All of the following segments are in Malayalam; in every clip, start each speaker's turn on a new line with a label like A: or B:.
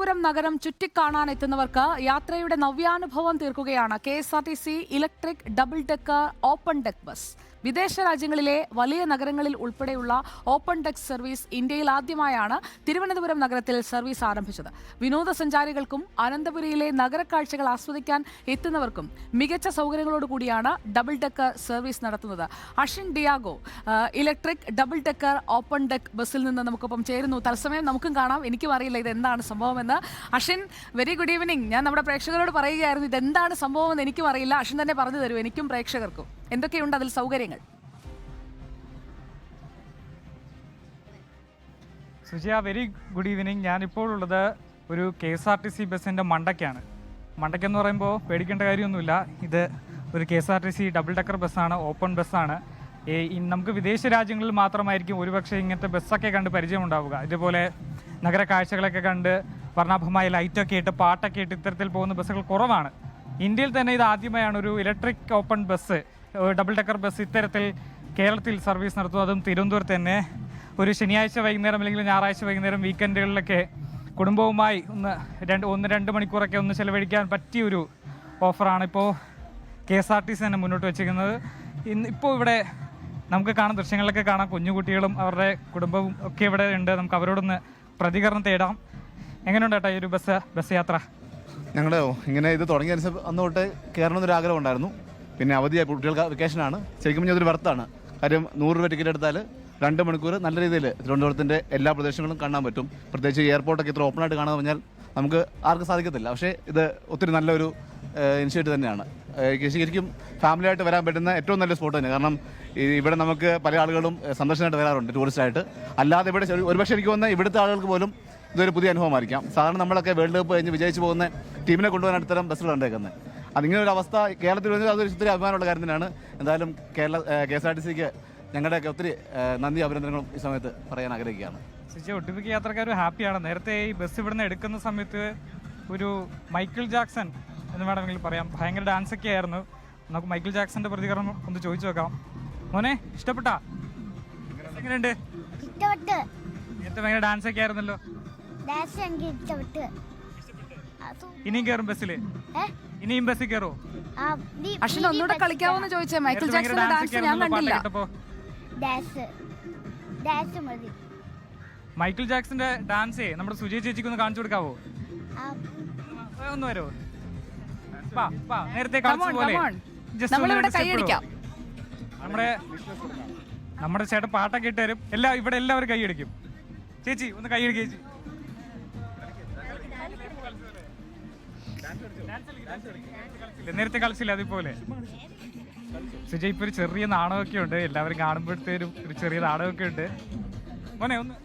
A: തിരുവനന്തപുരം നഗരം ചുറ്റിക്കാണാനെത്തുന്നവർക്ക് യാത്രയുടെ നവ്യാനുഭവം തീർക്കുകയാണ് KSRTC electric double decker open deck bus. വിദേശ രാജ്യങ്ങളിലെ വലിയ നഗരങ്ങളിൽ ഉൾപ്പെടെയുള്ള ഓപ്പൺ ഡെക്ക് സർവീസ് ഇന്ത്യയിൽ ആദ്യമായാണ് തിരുവനന്തപുരം നഗരത്തിൽ സർവീസ് ആരംഭിച്ചത്. വിനോദസഞ്ചാരികൾക്കും അനന്തപുരിയിലെ നഗരക്കാഴ്ചകൾ ആസ്വദിക്കാൻ എത്തുന്നവർക്കും മികച്ച സൗകര്യങ്ങളോടുകൂടിയാണ് ഡബിൾ ഡെക്കർ സർവീസ് നടത്തുന്നത്. Ashin Diego electric double decker open deck ബസ്സിൽ നിന്ന് നമുക്കൊപ്പം ചേരുന്നു. തത്സമയം നമുക്കും കാണാം. എനിക്കും അറിയില്ല ഇതെന്താണ് സംഭവമെന്ന്. Ashin, very good evening. ഞാൻ നമ്മുടെ പ്രേക്ഷകരോട് പറയുകയായിരുന്നു ഇതെന്താണ് സംഭവമെന്ന് എനിക്കും അറിയില്ല. അഷിൻ തന്നെ പറഞ്ഞു തരൂ എനിക്കും പ്രേക്ഷകർക്കും. എന്തൊക്കെയുണ്ട് അതിൽ സൗകര്യങ്ങൾ?
B: സുജിയ, വെരി ഗുഡ് ഈവനിങ്. ഞാനിപ്പോൾ ഉള്ളത് ഒരു KSRTC ബസ്സിൻ്റെ മണ്ടയ്ക്കാണ്. മണ്ടയ്ക്കെന്ന് പറയുമ്പോൾ പേടിക്കേണ്ട കാര്യമൊന്നുമില്ല. ഇത് ഒരു KSRTC ഡബിൾ ഡെക്കർ ബസ്സാണ്, ഓപ്പൺ ബസ്സാണ്. നമുക്ക് വിദേശ രാജ്യങ്ങളിൽ മാത്രമായിരിക്കും ഒരുപക്ഷെ ഇങ്ങനത്തെ ബസ്സൊക്കെ കണ്ട് പരിചയമുണ്ടാവുക. ഇതുപോലെ നഗര കാഴ്ചകളൊക്കെ കണ്ട് വർണ്ണാഭമായ ലൈറ്റൊക്കെ ഇട്ട് പാട്ടൊക്കെ ഇട്ട് ഇത്തരത്തിൽ പോകുന്ന ബസ്സുകൾ കുറവാണ്. ഇന്ത്യയിൽ തന്നെ ഇത് ആദ്യമായാണ് ഒരു electric open bus, double decker bus ഇത്തരത്തിൽ കേരളത്തിൽ സർവീസ് നടത്തുന്നത്. അതും തിരുവനന്തപുരത്ത് തന്നെ ഒരു ശനിയാഴ്ച വൈകുന്നേരം അല്ലെങ്കിൽ ഞായറാഴ്ച വൈകുന്നേരം വീക്കെൻഡുകളിലൊക്കെ കുടുംബവുമായി ഒന്ന് രണ്ട് മണിക്കൂറൊക്കെ ഒന്ന് ചെലവഴിക്കാൻ പറ്റിയൊരു ഓഫറാണ് ഇപ്പോൾ KSRTC തന്നെ മുന്നോട്ട് വെച്ചിരിക്കുന്നത്. ഇപ്പോൾ ഇവിടെ നമുക്ക് കാണാം, ദൃശ്യങ്ങളിലൊക്കെ കാണാം, കുഞ്ഞുകുട്ടികളും അവരുടെ കുടുംബവും ഒക്കെ ഇവിടെ ഉണ്ട്. നമുക്ക് അവരോടൊന്ന് പ്രതികരണം തേടാം. എങ്ങനെയുണ്ട് ഏട്ടാ ഈ ഒരു ബസ് യാത്ര?
C: ഞങ്ങളുടെ ഇങ്ങനെ ഇത് തുടങ്ങിയ അന്ന് തൊട്ട് കയറണമെന്നൊരു ആഗ്രഹം ഉണ്ടായിരുന്നു. പിന്നെ അവധിയായി, കുട്ടികൾക്ക് വെക്കേഷനാണ്. ശരിക്കും പറഞ്ഞാൽ അതൊരു വർത്താണ്. കാര്യം 100 രൂപ ടിക്കറ്റ് എടുത്താൽ 2 മണിക്കൂർ നല്ല രീതിയിൽ തിരുവനന്തപുരത്തിൻ്റെ എല്ലാ പ്രദേശങ്ങളും കാണാൻ പറ്റും. പ്രത്യേകിച്ച് എയർപോർട്ടൊക്കെ ഇത്ര ഓപ്പണായിട്ട് കാണാൻ പറഞ്ഞാൽ നമുക്ക് ആർക്കും സാധിക്കത്തില്ല. പക്ഷേ ഇത് ഒത്തിരി നല്ലൊരു ഇനിഷ്യേറ്റീവ് തന്നെയാണ്. ശരിക്കും ഫാമിലിയായിട്ട് വരാൻ പറ്റുന്ന ഏറ്റവും നല്ല സ്പോട്ട് തന്നെ. കാരണം ഇവിടെ നമുക്ക് പല ആളുകളും സന്ദർശനമായിട്ട് വരാറുണ്ട്, ടൂറിസ്റ്റായിട്ട്. അല്ലാതെ ഇവിടെ ഒരുപക്ഷെ എനിക്ക് തോന്നുന്ന ഇവിടുത്തെ ആളുകൾക്ക് പോലും ഇതൊരു പുതിയ അനുഭവമായിരിക്കാം. സാധാരണ നമ്മളൊക്കെ വേൾഡ് കപ്പ് കഴിഞ്ഞ് വിജയിച്ച് പോകുന്ന ടീമിനെ കൊണ്ടുപോകാൻ ഇത്തരം ബസ്സുകൾ ഉണ്ടാക്കുന്നത്. അതിങ്ങനെ ഒരു അവസ്ഥ കേരളത്തിൽ വരുന്നത് അതൊരു ഒത്തിരി അഭിമാനമുള്ള കാര്യം തന്നെയാണ്. എന്തായാലും KSRTCക്ക് ഞങ്ങളുടെയൊക്കെ ഒത്തിരി നന്ദി അഭിനന്ദനങ്ങളും ഈ സമയത്ത് പറയാൻ ആഗ്രഹിക്കുകയാണ്.
B: ഒട്ടുമിക്ക യാത്രക്കാരും ഹാപ്പിയാണ്. നേരത്തെ ഈ ബസ് ഇവിടുന്ന് എടുക്കുന്ന സമയത്ത് ഒരു മൈക്കിൾ ജാക്സൺ എന്ന് വേണമെങ്കിൽ പറയാം, ഭയങ്കര ഡാൻസൊക്കെ ആയിരുന്നു. നമുക്ക് മൈക്കിൾ ജാക്സന്റെ പ്രതികരണം ഒന്ന് ചോദിച്ചു നോക്കാം. മോനെ, ഇഷ്ടപ്പെട്ടാ? എങ്ങനെയുണ്ട്? നേരത്തെ ഭയങ്കര ഡാൻസൊക്കെ ആയിരുന്നല്ലോ. ഇനിയും കയറും ബസ്സില്? ഇനിയും ബസ്സിൽ കയറോ?
A: അശ്വിൻ ഒന്നുകൂടെ കളിക്കാവോന്ന് ചോദിച്ചേ. മൈക്കിൾ ജാക്സന്റെ ഡാൻസ് ഞാൻ കണ്ടില്ല.
B: മൈക്കിൾ ജാക്സന്റെ ഡാൻസേ നമ്മുടെ സുജയ ചേച്ചിക്ക് ഒന്ന് കാണിച്ചു കൊടുക്കാവോ? ഒന്ന് വരുമോ? നേരത്തെ നമ്മുടെ ചേട്ടൻ പാട്ടൊക്കെ ഇട്ട് തരും. ഇവിടെ എല്ലാവരും കൈയടിക്കും. ചേച്ചി ഒന്ന് കൈയടിക്കുക ചേച്ചി. നേരത്തെ കളിച്ചില്ല അതുപോലെ. സുജയ് ഇപ്പൊ ഒരു ചെറിയ നാടകമൊക്കെ ഉണ്ട്, എല്ലാവരും കാണുമ്പോഴത്തേനും ഒരു ചെറിയ നാടകമൊക്കെ ഉണ്ട്. മോനെ ഒന്ന്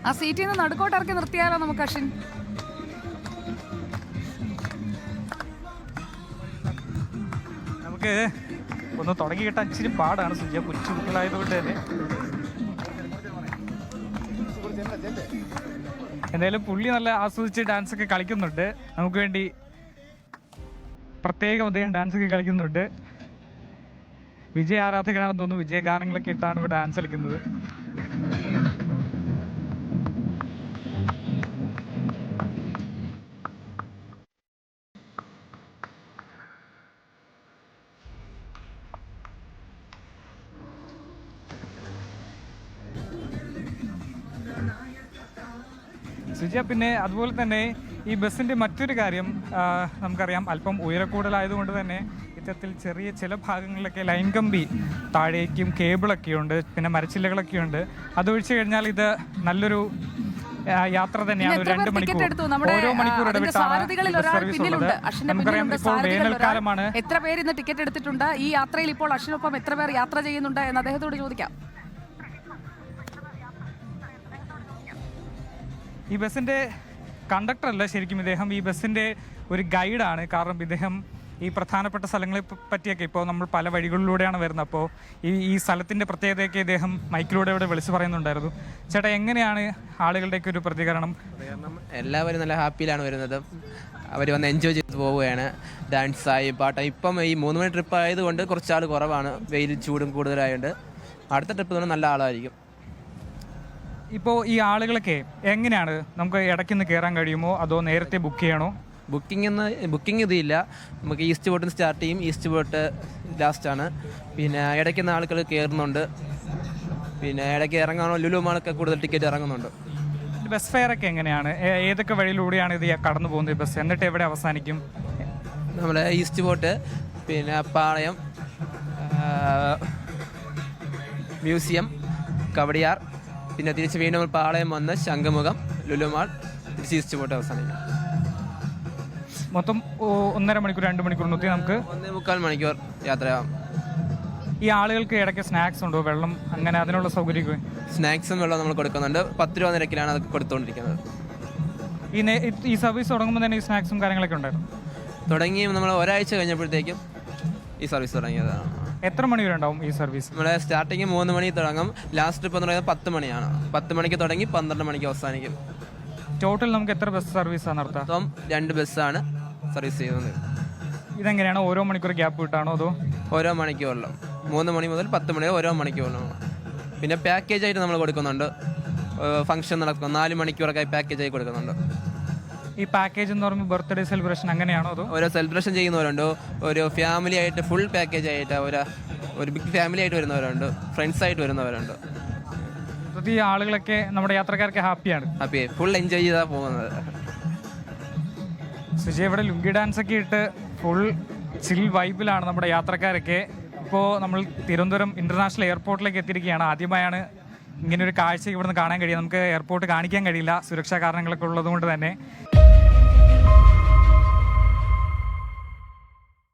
A: ആ സീറ്റിൽ നിന്ന് നടുക്കോട്ട് ഇറക്കി നിർത്തിയാലോ നമുക്ക് അശ്വിൻ?
B: നമുക്ക് ഒന്ന് തുടങ്ങി കിട്ടാൻ ഇച്ചിരി പാടാണ് സുജയ, കൊച്ചു കുട്ടികളായതുകൊണ്ട് തന്നെ. എന്തായാലും പുള്ളി നല്ല ആസ്വദിച്ച് ഡാൻസൊക്കെ കളിക്കുന്നുണ്ട്. നമുക്ക് വേണ്ടി പ്രത്യേകം അദ്ദേഹം ഡാൻസൊക്കെ കളിക്കുന്നുണ്ട്. വിജയ ആരാധകനാണെന്ന് തോന്നുന്നു. വിജയ ഗാനങ്ങളൊക്കെ ഇട്ടാണ് ഇവിടെ ഡാൻസ് കളിക്കുന്നത്. സുജയ, പിന്നെ അതുപോലെ തന്നെ ഈ ബസ്സിൻ്റെ മറ്റൊരു കാര്യം നമുക്കറിയാം, അല്പം ഉയരക്കൂടുതലായതുകൊണ്ട് തന്നെ ഇത്തരത്തിൽ ചെറിയ ചില ഭാഗങ്ങളിലൊക്കെ ലൈൻ കമ്പി താഴേക്കും കേബിളൊക്കെ ഉണ്ട്, പിന്നെ മരച്ചില്ലകളൊക്കെ ഉണ്ട്. അതൊഴിച്ചു കഴിഞ്ഞാൽ ഇത് നല്ലൊരു യാത്ര തന്നെയാണ്. 2 മണിക്കൂർ, ഓരോ മണിക്കൂർ ഇടവിട്ടാണ് സർവീസ് ഉള്ളത്. നമുക്കറിയാം ഇപ്പോൾ വേനൽക്കാലമാണ്.
A: എത്ര പേര് ഇന്ന് ടിക്കറ്റ് എടുത്തിട്ടുണ്ട്? ഈ യാത്രയിൽ ഇപ്പോൾ അശ്വിനൊപ്പം എത്ര പേർ യാത്ര ചെയ്യുന്നുണ്ട് എന്ന് അദ്ദേഹത്തോട് ചോദിക്കാം.
B: ഈ ബസ്സിൻ്റെ കണ്ടക്ടർ അല്ല ശരിക്കും, ഇദ്ദേഹം ഈ ബസ്സിൻ്റെ ഒരു ഗൈഡാണ്. കാരണം ഇദ്ദേഹം ഈ പ്രധാനപ്പെട്ട സ്ഥലങ്ങളെ പറ്റിയൊക്കെ ഇപ്പോൾ നമ്മൾ പല വഴികളിലൂടെയാണ് വരുന്നത്. അപ്പോൾ ഈ സ്ഥലത്തിൻ്റെ പ്രത്യേകതയൊക്കെ ഇദ്ദേഹം മൈക്കിലൂടെ ഇവിടെ വിളിച്ചു പറയുന്നുണ്ടായിരുന്നു. ചേട്ടാ, എങ്ങനെയാണ് ആളുകളുടെയൊക്കെ ഒരു പ്രതികരണം?
D: എല്ലാവരും നല്ല ഹാപ്പിയിലാണ് വരുന്നത്. അവർ വന്ന് എൻജോയ് ചെയ്ത് പോവുകയാണ്. ഡാൻസായി പാട്ടായി. ഇപ്പം ഈ 3 മണി ട്രിപ്പ് ആയതുകൊണ്ട് കുറച്ചാൾ കുറവാണ്, വെയിൽ ചൂടും കൂടുതലായതുകൊണ്ട്. അടുത്ത ട്രിപ്പ് തന്നെ നല്ല ആളായിരിക്കും.
B: ഇപ്പോൾ ഈ ആളുകളൊക്കെ എങ്ങനെയാണ്, നമുക്ക് ഇടയ്ക്ക് കയറാൻ കഴിയുമോ അതോ നേരത്തെ ബുക്ക് ചെയ്യണോ?
D: ബുക്കിംഗ് ഇതില്ല. നമുക്ക് ഈസ്റ്റ് ബോട്ടിൽ സ്റ്റാർട്ട് ചെയ്യും. ഈസ്റ്റ് ബോട്ട് ലാസ്റ്റാണ്. പിന്നെ ഇടയ്ക്കുന്ന ആളുകൾ കയറുന്നുണ്ട്. പിന്നെ ഇടയ്ക്ക് ഇറങ്ങാനോ ലുലു മാളൊക്കെ കൂടുതൽ ടിക്കറ്റ് ഇറങ്ങുന്നുണ്ട്.
B: ബസ് ഫെയർ ഒക്കെ എങ്ങനെയാണ്? ഏതൊക്കെ വഴിയിലൂടെയാണ് ഇത് കടന്നു പോകുന്നത് ബസ്? എന്നിട്ട് എവിടെ അവസാനിക്കും?
D: നമ്മുടെ ഈസ്റ്റ് ബോട്ട്, പിന്നെ പാളയം, മ്യൂസിയം, കവടിയാർ, പിന്നെ തിരിച്ച് വീണ്ടും പാളയം വന്ന് ശംഖുമുഖം, ലുലുമാൾ, തിരിച്ച് ഈസ്റ്റ് ബോട്ട് അവസാനിക്കും.
B: മൊത്തം 1.5 മണിക്കൂർ 2 മണിക്കൂറിനൊത്തി നമുക്ക്
D: 1.25 മണിക്കൂർ യാത്രയാവും.
B: ഈ ആളുകൾക്ക് ഇടയ്ക്ക് സ്നാക്സ് ഉണ്ടോ, വെള്ളം, അങ്ങനെ അതിനുള്ള സൗകര്യം?
D: സ്നാക്സും വെള്ളം നമ്മൾ കൊടുക്കുന്നുണ്ട്. 10 രൂപ നിരക്കിലാണ് അത് കൊടുത്തുകൊണ്ടിരിക്കുന്നത്.
B: ഈ സർവീസ് തുടങ്ങുമ്പോൾ തന്നെ ഈ സ്നാക്സും കാര്യങ്ങളൊക്കെ ഉണ്ടായിരുന്നു?
D: തുടങ്ങി നമ്മൾ ഒരാഴ്ച കഴിഞ്ഞപ്പോഴത്തേക്കും ഈ സർവീസ് തുടങ്ങിയതാണ്.
B: എത്ര മണി വരെ ഉണ്ടാവും ഈ സർവീസ്?
D: നമ്മുടെ സ്റ്റാർട്ടിങ് 3 മണി തുടങ്ങും. ലാസ്റ്റ് ഇപ്പോൾ എന്ന് പറയുന്നത് 10 മണിയാണ്. 10 മണിക്ക് തുടങ്ങി 12 മണിക്ക് അവസാനിക്കും.
B: ടോട്ടൽ നമുക്ക് എത്ര ബസ് സർവീസാണ് നടത്താം?
D: മൊത്തം 2 ബസ്സാണ് സർവീസ് ചെയ്യുന്നത്.
B: ഇതെങ്ങനെയാണ്, ഓരോ മണിക്കൂർ ഗ്യാപ്പ് വിട്ടാണോ അതോ?
D: ഓരോ മണിക്കൂറിലും 3 മണി മുതൽ 10 മണി വരെ ഓരോ മണിക്കൂറിലും. പിന്നെ പാക്കേജായിട്ട് നമ്മൾ കൊടുക്കുന്നുണ്ട്. ഫംഗ്ഷൻ നടക്കും 4 മണിക്കൂറൊക്കെ പാക്കേജായി കൊടുക്കുന്നുണ്ട്.
B: ഈ പാക്കേജ് എന്ന് പറയുമ്പോൾ ബർത്ത്ഡേ സെലിബ്രേഷൻ അങ്ങനെയാണോ അതോ?
D: ഓരോ സെലിബ്രേഷൻ ചെയ്യുന്നവരുണ്ട്. ഒരു ഫാമിലി ആയിട്ട് ഫുൾ പാക്കേജ് ആയിട്ട് ഒരു ബിഗ് ഫാമിലി ആയിട്ട് വരുന്നവരുണ്ട്. ഫ്രണ്ട്സ് ആയിട്ട് വരുന്നവരുണ്ട്.
B: ഈ ആളുകളൊക്കെ, നമ്മുടെ യാത്രക്കാർക്ക് ഹാപ്പിയാണ്,
D: ഫുൾ എൻജോയ് ചെയ്താൽ പോകുന്നത്.
B: സുജയ്, ഇവിടെ ലുങ്കി ഡാൻസ് ഒക്കെ ഇട്ട് ഫുൾ ചിൽ വൈബിലാണ് നമ്മുടെ യാത്രക്കാരൊക്കെ. ഇപ്പോൾ നമ്മൾ തിരുവനന്തപുരം ഇൻ്റർനാഷണൽ എയർപോർട്ടിലേക്ക് എത്തിയിരിക്കുകയാണ്. ആദ്യമായാണ് ഇങ്ങനൊരു കാഴ്ച ഇവിടുന്ന് കാണാൻ കഴിയുക. നമുക്ക് എയർപോർട്ട് കാണിക്കാൻ കഴിയില്ല, സുരക്ഷാ കാരണങ്ങളൊക്കെ ഉള്ളതുകൊണ്ട് തന്നെ.